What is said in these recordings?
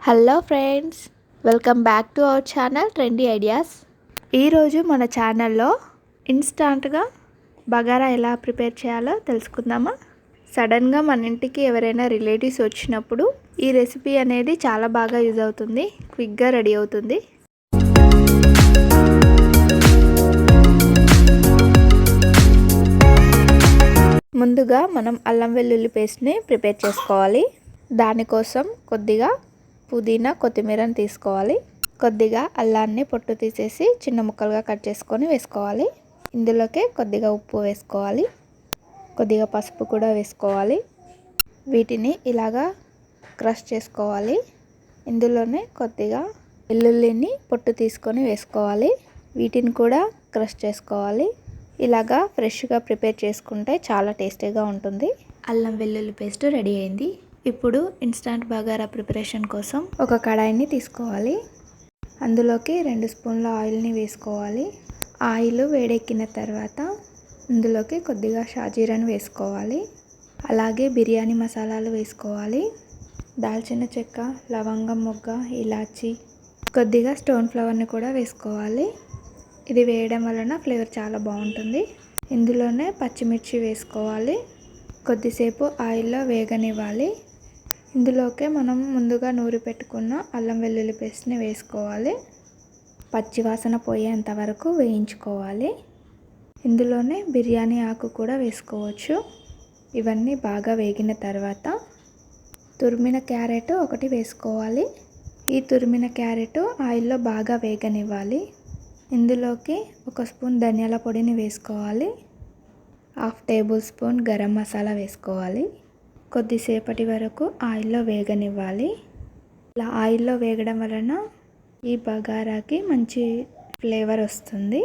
Hello friends, welcome back to our channel trendy ideas. ఈరోజు మన ఛానల్లో ఇన్స్టాంట్గా బగారా ఎలా ప్రిపేర్ చేయాలో తెలుసుకుందామా. సడన్గా మన ఇంటికి ఎవరైనా రిలేటివ్స్ వచ్చినప్పుడు ఈ రెసిపీ అనేది చాలా బాగా యూజ్ అవుతుంది, క్విక్గా రెడీ అవుతుంది. ముందుగా మనం అల్లం వెల్లుల్లి పేస్ట్ని ప్రిపేర్ చేసుకోవాలి. దానికోసం కొద్దిగా పుదీనా కొత్తిమీరని తీసుకోవాలి. కొద్దిగా అల్లాన్ని పొట్టు తీసేసి చిన్న ముక్కలుగా కట్ చేసుకొని వేసుకోవాలి. ఇందులోకి కొద్దిగా ఉప్పు వేసుకోవాలి, కొద్దిగా పసుపు కూడా వేసుకోవాలి. వీటిని ఇలాగా క్రష్ చేసుకోవాలి. ఇందులోనే కొద్దిగా వెల్లుల్లిని పొట్టు తీసుకొని వేసుకోవాలి. వీటిని కూడా క్రష్ చేసుకోవాలి. ఇలాగా ఫ్రెష్గా ప్రిపేర్ చేసుకుంటే చాలా టేస్టీగా ఉంటుంది. అల్లం వెల్లుల్లి పేస్ట్ రెడీ అయింది. ఇప్పుడు ఇన్స్టంట్ బగారా ప్రిపరేషన్ కోసం ఒక కడాయిని తీసుకోవాలి. అందులోకి 2 స్పూన్ల ఆయిల్ని వేసుకోవాలి. ఆయిల్ వేడెక్కిన తర్వాత ఇందులోకి కొద్దిగా షాజీరాని వేసుకోవాలి. అలాగే బిర్యానీ మసాలాలు వేసుకోవాలి. దాల్చిన చెక్క, లవంగం మొగ్గ, ఇలాచి, కొద్దిగా స్టోన్ ఫ్లవర్ని కూడా వేసుకోవాలి. ఇది వేయడం వలన ఫ్లేవర్ చాలా బాగుంటుంది. ఇందులోనే పచ్చిమిర్చి వేసుకోవాలి. కొద్దిసేపు ఆయిల్లో వేగనివ్వాలి. ఇందులోకే మనం ముందుగా నూరి పెట్టుకున్న అల్లం వెల్లుల్లి పేస్ట్ని వేసుకోవాలి. పచ్చివాసన పోయేంత వరకు వేయించుకోవాలి. ఇందులోనే బిర్యానీ ఆకు కూడా వేసుకోవచ్చు. ఇవన్నీ బాగా వేగిన తర్వాత తురిమిన క్యారెట్ ఒకటి వేసుకోవాలి. ఈ తురిమిన క్యారెట్ ఆయిల్లో బాగా వేగనివ్వాలి. ఇందులోకి 1 స్పూన్ ధనియాల పొడిని వేసుకోవాలి. 1/2 టేబుల్ స్పూన్ గరం మసాలా వేసుకోవాలి. కొద్దిసేపటి వరకు ఆయిల్లో వేగనివ్వాలి. ఇలా ఆయిల్లో వేగడం వలన ఈ బగారాకి మంచి ఫ్లేవర్ వస్తుంది.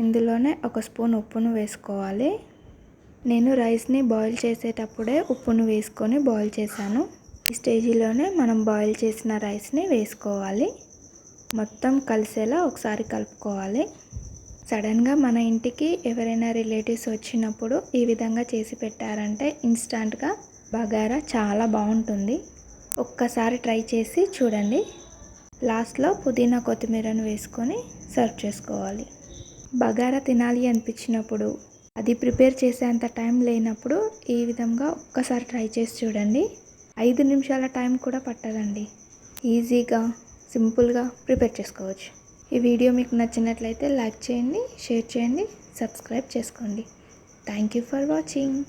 ఇందులోనే 1 స్పూన్ ఉప్పును వేసుకోవాలి. నేను రైస్ని బాయిల్ చేసేటప్పుడే ఉప్పును వేసుకొని బాయిల్ చేశాను. ఈ స్టేజిలోనే మనం బాయిల్ చేసిన రైస్ని వేసుకోవాలి. మొత్తం కలిసేలా ఒకసారి కలుపుకోవాలి. సడన్గా మన ఇంటికి ఎవరైనా రిలేటివ్స్ వచ్చినప్పుడు ఈ విధంగా చేసి పెట్టారంటే ఇన్స్టాంట్గా బగారా చాలా బాగుంటుంది. ఒక్కసారి ట్రై చేసి చూడండి. లాస్ట్లో పుదీనా కొత్తిమీరను వేసుకొని సర్వ్ చేసుకోవాలి. బగారా తినాలి అనిపించినప్పుడు, అది ప్రిపేర్ చేసేంత టైం లేనప్పుడు ఈ విధంగా ఒక్కసారి ట్రై చేసి చూడండి. 5 నిమిషాల టైం కూడా పట్టదండి. ఈజీగా సింపుల్గా ప్రిపేర్ చేసుకోవచ్చు. ఈ వీడియో మీకు నచ్చినట్లయితే లైక్ చేయండి, షేర్ చేయండి, సబ్స్క్రైబ్ చేసుకోండి. Thank you for watching.